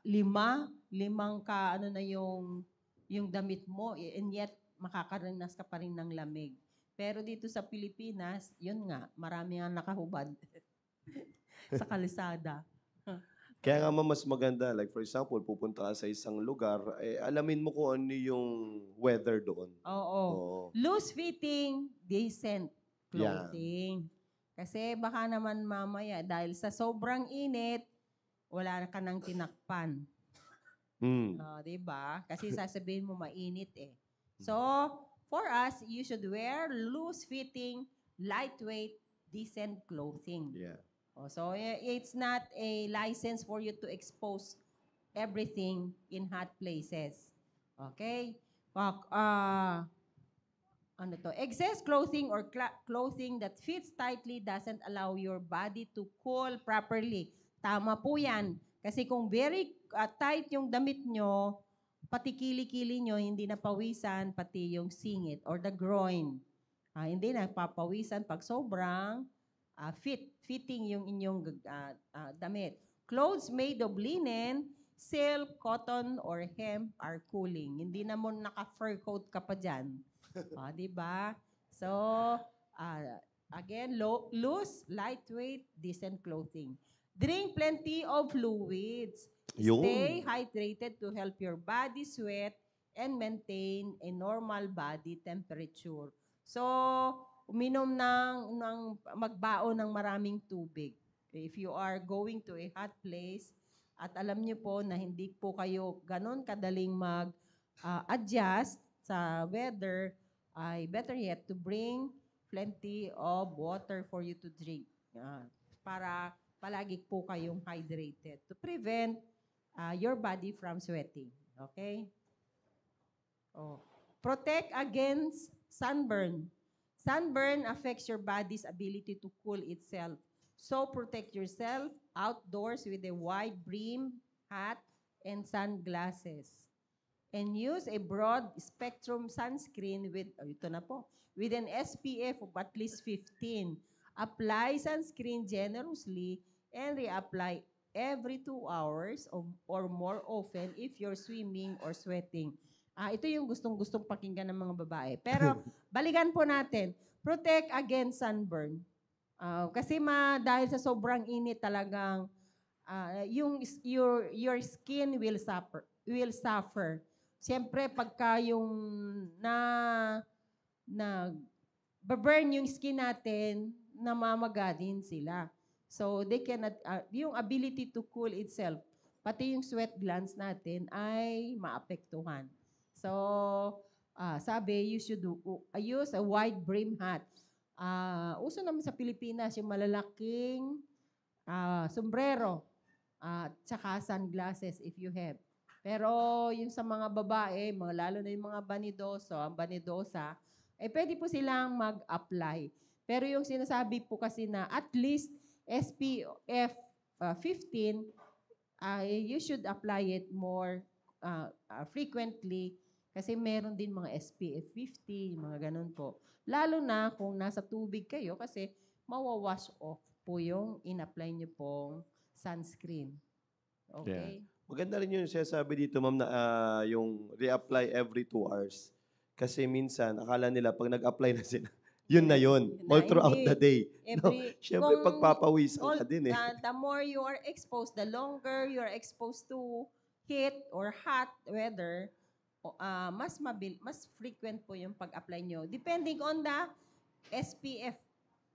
limang na yung damit mo, and yet makakaranas ka pa rin ng lamig. Pero dito sa Pilipinas, yun nga, marami nga nakahubad sa kalsada. Kaya nga mas maganda, like for example, pupunta ka sa isang lugar, alamin mo kung ano yung weather doon. Oo. Loose-fitting, decent clothing. Kasi baka naman mamaya, dahil sa sobrang init, wala ka nang tinakpan. Diba? Kasi sasabihin mo mainit eh. So, for us, you should wear loose-fitting, lightweight, decent clothing. Yeah. So it's not a license for you to expose everything in hot places. Okay? Ano to? Excess clothing or clothing that fits tightly doesn't allow your body to cool properly. Tama po yan. Kasi kung very tight yung damit nyo, pati kili-kili nyo, hindi napawisan, pati yung singit or the groin. Hindi na papawisan pag sobrang fitting yung inyong damit. Clothes made of linen, silk, cotton, or hemp are cooling. Hindi na mo naka-fur coat ka pa dyan. Di ba? So, again, loose, lightweight, decent clothing. Drink plenty of fluids. Stay Yun. hydrated to help your body sweat and maintain a normal body temperature. So, uminom ng magbaon ng maraming tubig. If you are going to a hot place at alam niyo po na hindi po kayo ganun kadaling mag-adjust sa weather, ay better yet to bring plenty of water for you to drink para palagi po kayong hydrated to prevent your body from sweating. Okay? Protect against sunburn. Sunburn affects your body's ability to cool itself. So protect yourself outdoors with a wide brim hat and sunglasses. And use a broad spectrum sunscreen with an SPF of at least 15. Apply sunscreen generously and reapply every 2 hours or more often if you're swimming or sweating. Ito yung gustong-gustong pakinggan ng mga babae. Pero balikan po natin, protect against sunburn. Kasi dahil sa sobrang init talagang your skin will suffer. Siyempre, pagka yung burn yung skin natin, namamaga din sila. So, they cannot, yung ability to cool itself, pati yung sweat glands natin ay maapektuhan. So, sabi, you should use a wide brim hat. Uso naman sa Pilipinas, yung malalaking sombrero, tsaka sunglasses if you have. Pero yung sa mga babae, lalo na yung mga banidosa, pwede po silang mag-apply. Pero yung sinasabi po kasi na at least SPF 15, you should apply it more frequently kasi meron din mga SPF 50, mga ganun po. Lalo na kung nasa tubig kayo kasi mawawash off po yung in-apply nyo pong sunscreen. Okay? Yeah. Maganda rin yung sinasabi dito, ma'am, na yung reapply every 2 hours. Kasi minsan, akala nila pag nag-apply na sila, yun na yun. All throughout the day. Siyempre, pagpapawisan ka din eh. The more you are exposed, the longer you are exposed to heat or hot weather, mas frequent po yung pag-apply nyo. Depending on the SPF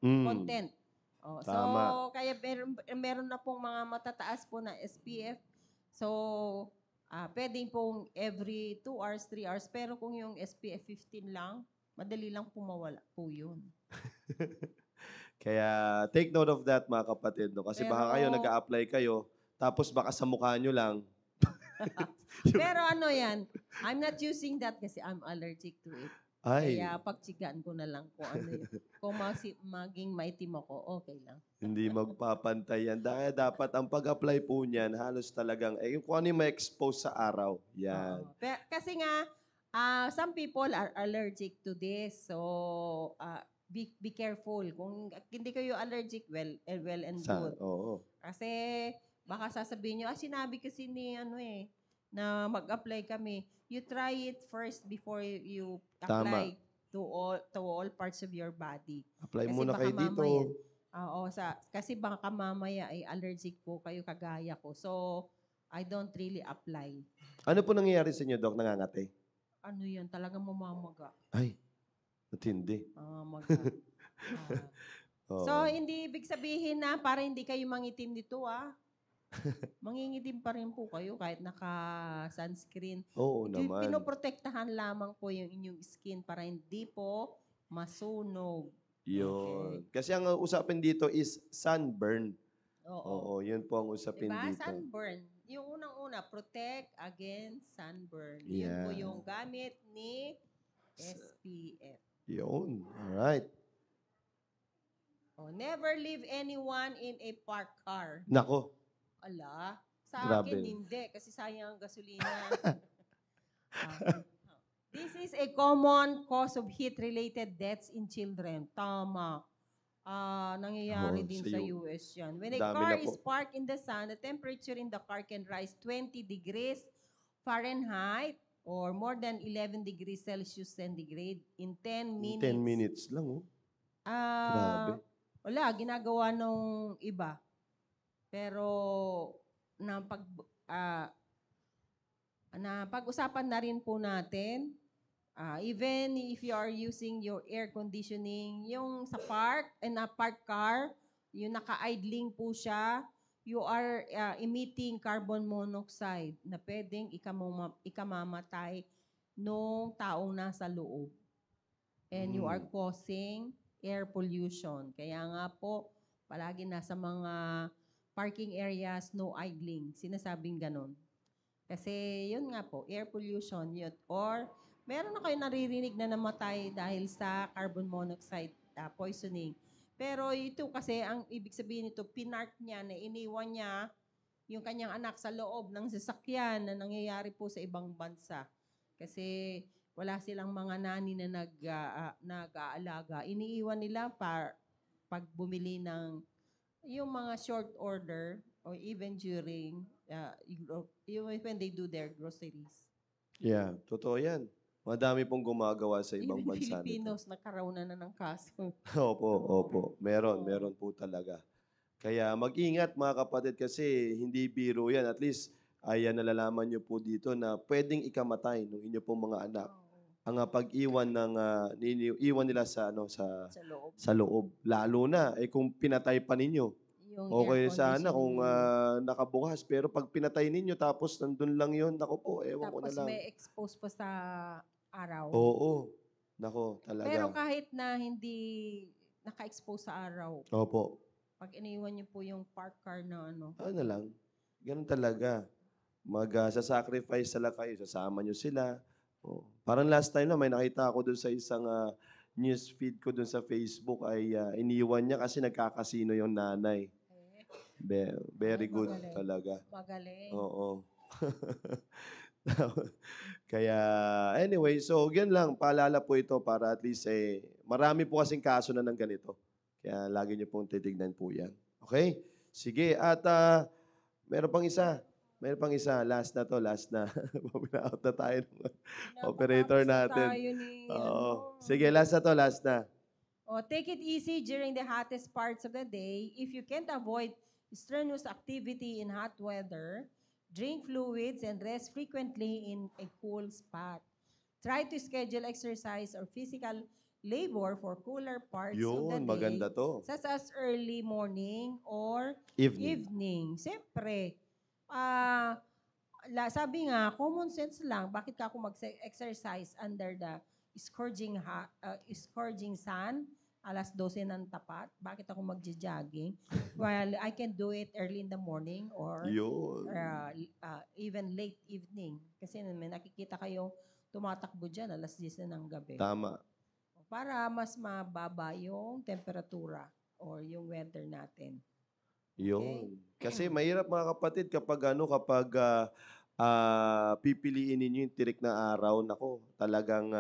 content. So, kaya meron na pong mga matataas po na SPF. So, pwedeng pong every 2 hours, 3 hours. Pero kung yung SPF 15 lang, madali lang mawala po yun. Kaya take note of that, mga kapatid. No? Kasi baka kayo, nag-a-apply kayo, tapos baka sa mukha nyo lang. Pero yan, I'm not using that kasi I'm allergic to it. Kaya pagtsigaan ko na lang kung ano yun. Kung maging maitim ako, okay lang. Hindi magpapantay yan. Kaya dapat ang pag-apply po niyan, halos talagang, kung ano yung ma-expose sa araw. Yan. Kasi nga, some people are allergic to this. So, be careful. Kung hindi kayo allergic, well and good. Kasi, baka sasabihin nyo, sinabi kasi ni na mag-apply kami. You try it first before you apply to all parts of your body. Apply kasi muna kayo dito. Kasi baka mamaya ay allergic po kayo kagaya ko. So, I don't really apply. Ano po nangyayari sa inyo, Doc? Nangangate? Ano yan? Talagang mamamaga. Ay, matindi. Mamaga. So, hindi ibig sabihin na para hindi kayo mangitim dito, Mangingitim pa rin po kayo kahit naka-sunscreen. Oo naman. Pinoprotektahan lamang po yung inyong skin para hindi po masunog. Yun. Kasi ang usapin dito is sunburn. Oo. Oo, yun po ang usapin Diba? dito. Sunburn. Yung unang-una, protect against sunburn. Yun po Yeah. yung gamit ni SPF. Yun. Alright. Oh, never leave anyone in a parked car. Nako. Ala, sa Grabe. akin hindi kasi sayang ang gasolina. Ah, This is a common cause of heat-related deaths in children. Tama. Nangyayari Oo, din sa sa U- US yan. When a Dami car na po. is parked in the sun, the temperature in the car can rise 20 degrees Fahrenheit or more than 11 degrees Celsius centigrade in 10 minutes. 10 minutes lang, oh. Ah, Grabe. wala, ginagawa nung iba. Pero na pag na pag-usapan na rin po natin, even if you are using your air conditioning, yung sa park and a parked car, yung naka-idling po siya, you are emitting carbon monoxide na pwedeng ikamamatay nung taong nasa loob. And you are causing air pollution. Kaya nga po, palagi nasa mga parking areas, no idling. Sinasabing ganon. Kasi yun nga po, air pollution yun. Or meron na kayo naririnig na namatay dahil sa carbon monoxide poisoning. Pero ito kasi, ang ibig sabihin nito, pinark niya na iniwan niya yung kanyang anak sa loob ng sasakyan na nangyayari po sa ibang bansa. Kasi wala silang mga nani na nag-aalaga. Iniiwan nila pag bumili ng yung mga short order or even during when they do their groceries. Yeah, totoo yan. Madami pong gumagawa sa ibang Even bansa nito. Filipinos nagkaroon na ng kaso. Opo. Meron po talaga. Kaya mag-ingat mga kapatid kasi hindi biro yan. At least ay nalalaman nyo po dito na pwedeng ikamatay ng inyo pong mga anak. Ang pag-iwan ng iwan nila sa Sa loob. sa loob. Lalo na kung pinatay pa ninyo. Yung Okay air sana kung conditioning. nakabukas pero pag pinatay ninyo tapos nandun lang 'yon, nako po, ewan ko na Tapos lang. may expose pa sa araw. Oo. Nako, Pero talaga. kahit na hindi naka-expose sa araw, Opo. pag iniwan niyo po yung park car na Ano lang, ganun talaga. Sa-sacrifice sila kayo, sasama nyo sila. Oh. Parang last time na may nakita ako dun sa isang news feed ko dun sa Facebook ay iniwan niya kasi nagkakasino yung nanay. Very good magaling. talaga. Magaling. Oo. Kaya anyway, so yan lang, paalala po ito para at least marami po kasing kaso na ng ganito. Kaya lagi niyo pong titignan po yan. Okay? Sige, at meron pang isa. Meron pang isa. Last na to, last na. Out na tayo ng operator Pinapatapos na natin. tayo ni, Oo. Sige, last na to, last na. Take it easy during the hottest parts of the day. If you can't avoid strenuous activity in hot weather, drink fluids and rest frequently in a cool spot. Try to schedule exercise or physical labor for cooler parts of the Yun, day, maganda to. such as early morning or Evening. evening. Siyempre, sabi nga, common sense lang, bakit ka ako mag-exercise under the scorching sun, alas 12 ng tapat, bakit ako magja-jogging? Well, I can do it early in the morning or Yun. even late evening. Kasi may nakikita kayong tumatakbo dyan, alas 10 ng gabi. Tama. Para mas mababa yung temperatura or yung weather natin. Yun. Kasi mahirap mga kapatid kapag pipiliin ninyo yung tirik na araw, nako, talagang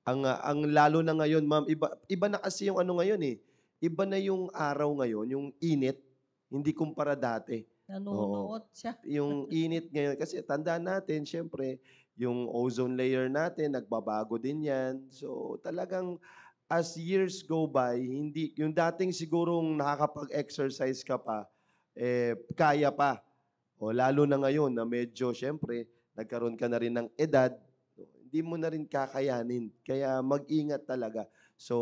ang lalo na ngayon, ma'am, iba na kasi yung ano ngayon eh. Iba na yung araw ngayon, yung init, hindi kumpara dati. Nanunuot siya. Yung init ngayon kasi tandaan natin, syempre, yung ozone layer natin nagbabago din 'yan. So talagang as years go by, hindi yung dating sigurong nakakapag-exercise ka pa kaya pa. O lalo na ngayon na medyo syempre nagkaroon ka na rin ng edad, hindi mo na rin kakayanin. Kaya mag-ingat talaga. So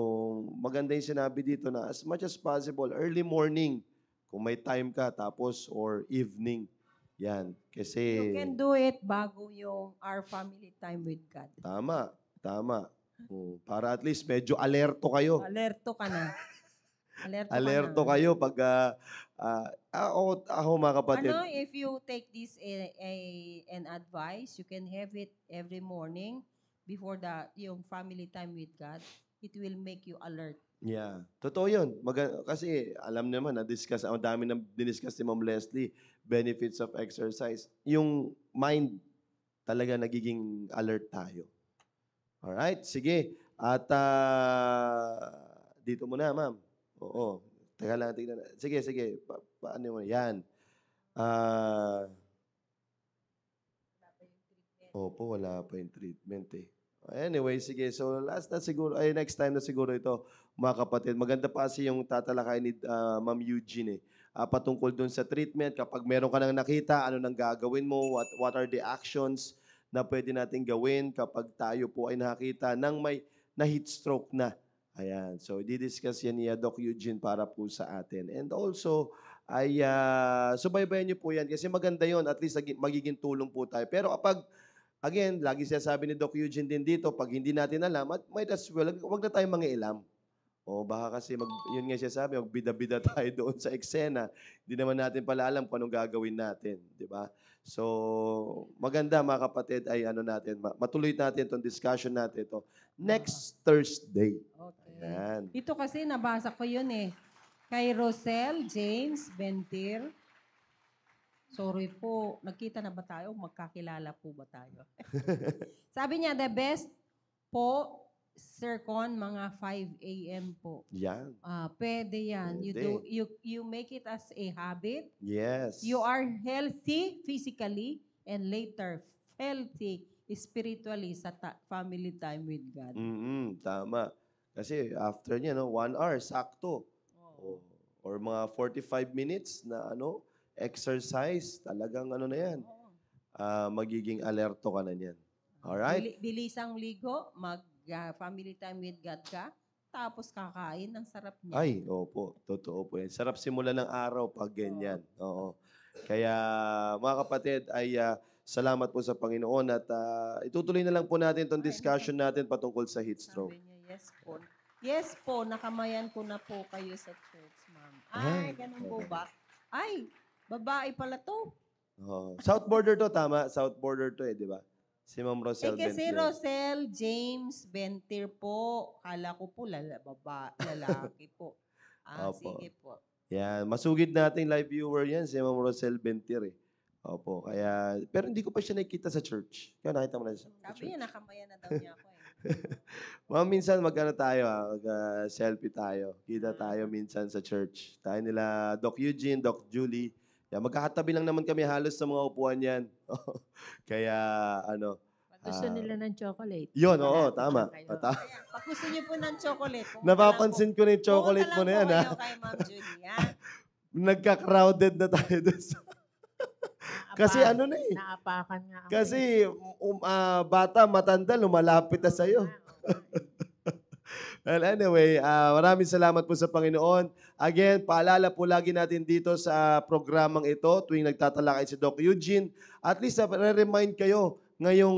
maganda yung sinabi dito na as much as possible early morning Kung may time ka, tapos, or evening. Yan. Kasi, You can do it bago yung Our Family Time with God. tama, tama. Para at least medyo alerto kayo. Alerto ka na. Alerto ka Alerto na. kayo pag, ako mga kapatid, Ano, if you take this an advice, you can have it every morning before yung family time with God. It will make you alert. yeah, totoo yun. Kasi alam naman, na-discuss, ang dami nang diniscuss ni Ma'am Leslie, benefits of exercise. Yung mind, talaga nagiging alert tayo. Alright, sige. At dito muna, ma'am. Oo. Teka lang, tignan. Sige, sige. Paano mo? Yan. Ah, opo, wala pa yung treatment eh. Anyway, sige. So, next time na siguro ito, mga kapatid. Maganda pa kasi yung tatalakay ni Ma'am Eugene eh. Patungkol dun sa treatment, kapag meron ka nang nakita, ano nang gagawin mo, what are the actions na pwede natin gawin kapag tayo po ay nakakita ng may na heat stroke na. Ayan. So, di-discuss yan ni Doc Eugene para po sa atin. And also, ay subaybayan niyo po yan kasi maganda yon, at least magiging tulong po tayo. Pero kapag again, lagi siya sabi ni Doc Eugene din dito, pag hindi natin alam, at might as well, wag na tayong mangialam. O baka kasi, yun nga siya sabi, magbida-bida tayo doon sa eksena. Hindi naman natin pala alam kung anong gagawin natin. Di ba? So, maganda mga kapatid ay matuloy natin itong discussion natin ito next Thursday. Okay. Ayan. Ito kasi nabasa ko yun eh. Kay Rosel James Bentir. Sorry po, nagkita na ba tayo? Magkakilala po ba tayo? Sabi niya, the best po, Sir Con, mga 5 a.m. po. Yan. Pwede yan. Pwede. You make it as a habit. Yes. You are healthy physically and later healthy spiritually sa family time with God. Tama. Kasi after niya, 1 hour, sakto. Or mga 45 minutes na exercise, talagang na yan. Magiging alerto ka na niyan. Alright? Bilisang ligo, family time with God ka, tapos kakain, ang sarap niya. Ay, opo. Totoo po yan. Sarap simula ng araw pag ganyan. Oo. Kaya, mga kapatid, ay salamat po sa Panginoon at itutuloy na lang po natin itong discussion natin patungkol sa heat stroke. Sabi niya, yes po. Yes po, nakamayan ko na po kayo sa church, ma'am. Ay, ganun po ba? Ay, babae pala to. South border to, tama? South border to di ba? Si Ma'am Rosel Kasi Bentley. Rosel James Bentir po. Kala ko po lalaki po. Opo. Sige po. Yan, masugid nating live viewer yan, si Ma'am Rosel Bentir eh. Opo, kaya, pero hindi ko pa siya nakikita sa church. Kaya nakita mo na siya sa Sabi church. niya, nakamayan na daw niya ako eh. Ma'am, minsan tayo, mag-selfie tayo. Kita tayo minsan sa church. Tayo nila Doc Eugene, Doc Julie. Yan, magkakatabi lang naman kami halos sa mga upuan yan. Kaya, Gusto nila ng chocolate. yun, oo, Malapit tama. lang kayo. Kaya, pag gusto niyo po ng chocolate, Napapansin ko na yung chocolate mo na yan, ha? ha? Kayo kay Ma'am Julia. Nagka-crowded na tayo doon sa... Kasi Naapakan- na eh. Naapakan nga ako. Kasi bata, matanda, lumalapit na sa'yo. Well, anyway, maraming salamat po sa Panginoon. Again, paalala po lagi natin dito sa programang ito tuwing nagtatalakay si Doc Eugene. At least, re-remind kayo ngayong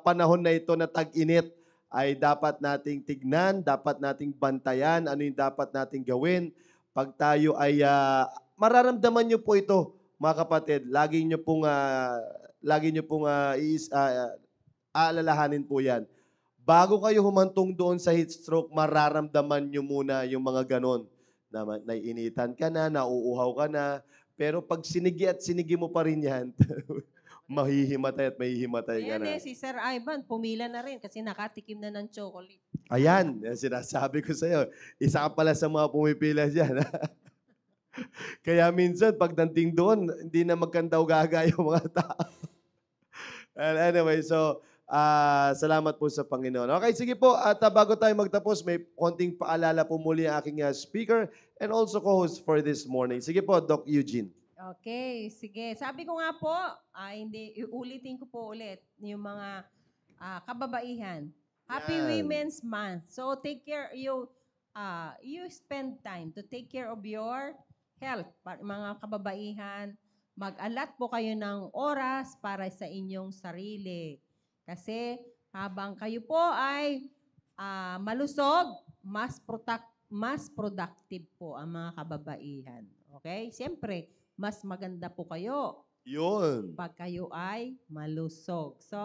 panahon na ito na tag-init ay dapat nating tignan, dapat nating bantayan, ano yung dapat nating gawin. Pag tayo ay mararamdaman nyo po ito, mga kapatid, lagi nyo pong aalalahanin po yan. Bago kayo humantong doon sa heat stroke, mararamdaman nyo muna yung mga ganon. Na naiinitan ka na, nauuhaw ka na. Pero pag sinigi mo pa rin yan, mahihimatay at mahihimatay ka Ayan na. si Sir Ivan, pumila na rin kasi nakatikim na ng chocolate. Ayan, sinasabi ko sa'yo. Isa ka pala sa mga pumipila dyan. Kaya minsan, pag dating doon, hindi na magkandaw gaga yung mga tao. Well, anyway, so, salamat po sa Panginoon. Okay, sige po. At bago tayo magtapos, may konting paalala po muli ang aking speaker and also co-host for this morning. Sige po, Doc Eugene. Okay, sige. Sabi ko nga po, uulitin ko po ulit yung mga kababaihan. Happy Yan. Women's Month. So take care, you spend time to take care of your health. Mga kababaihan, mag-alat po kayo ng oras para sa inyong sarili. Kasi habang kayo po ay malusog, mas productive po ang mga kababaihan. Okay? Siyempre, mas maganda po kayo Yun. pag kayo ay malusog. So,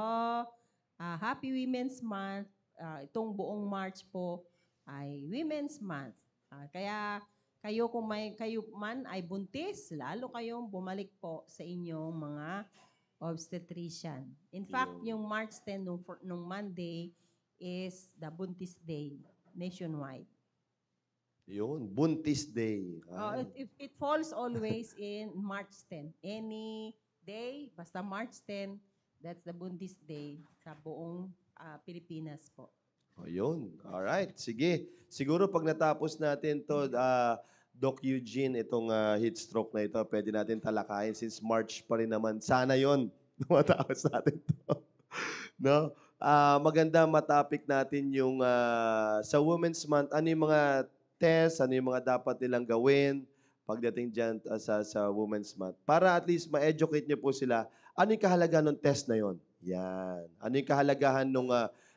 Happy Women's Month. Itong buong March po ay Women's Month. Kaya kayo kung kayo man ay buntis, lalo kayong bumalik po sa inyong mga obstetrician. In fact, yung March 10 nung Monday is the Buntis Day nationwide. Yun. Buntis Day. It falls always in March 10. Any day, basta March 10, that's the Buntis Day sa buong Pilipinas po. Yun. Alright. Sige. Siguro pag natapos natin to, Doc Eugene, itong heat stroke na ito, pwede natin talakayin since March pa rin naman. Sana yon matapos natin to. No? Maganda matapik natin yung sa Women's Month, ano yung mga test, ano yung mga dapat nilang gawin pagdating dyan sa Women's Month. Para at least ma-educate niyo po sila, ano yung kahalagahan ng test na yon? Yan. Ano yung kahalagahan nung,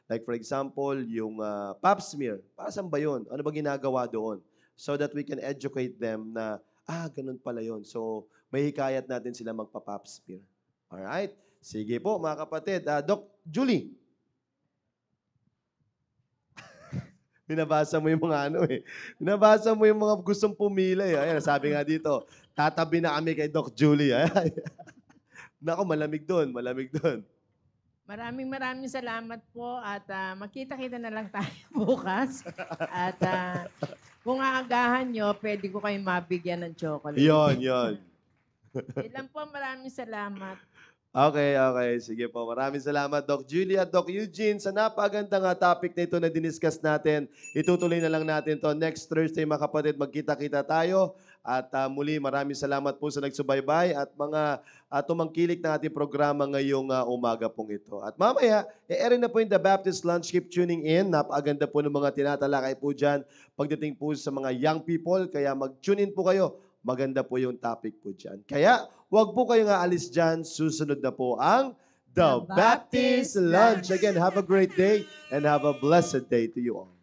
like for example, yung pap smear. Para saan ba yun? Ano ba ginagawa doon? So that we can educate them na, ganun pala yun. So, may hikayat natin sila magpa-pap smear. Alright? Sige po, mga kapatid. Doc Julie. Binabasa mo yung mga Binabasa mo yung mga gustong pumila eh. Ayan, sabi nga dito, tatabi na kami kay Doc Julie. Ayan. Nako, malamig doon. Maraming salamat po at magkita-kita na lang tayo bukas. At kung aagahan nyo, pwede ko kayong mabigyan ng chocolate. Yon. Yun lang po, maraming salamat. Okay. Sige po. Maraming salamat, Doc Julie at Doc Eugene, sa napagandang topic na ito na diniscuss natin. Itutuloy na lang natin to next Thursday, mga kapatid. Magkita-kita tayo. At muli, maraming salamat po sa nagsubaybay at mga tumangkilik na ating programa ngayong umaga pong ito. At mamaya, i-airin na po yung The Baptist Lunch. Keep tuning in. Napakaganda po ng mga tinatalakay po dyan pagdating po sa mga young people. Kaya mag-tune in po kayo. Maganda po yung topic po dyan. Kaya, huwag po kayong aalis dyan. Susunod na po ang The Baptist Lunch. Again, have a great day and have a blessed day to you all.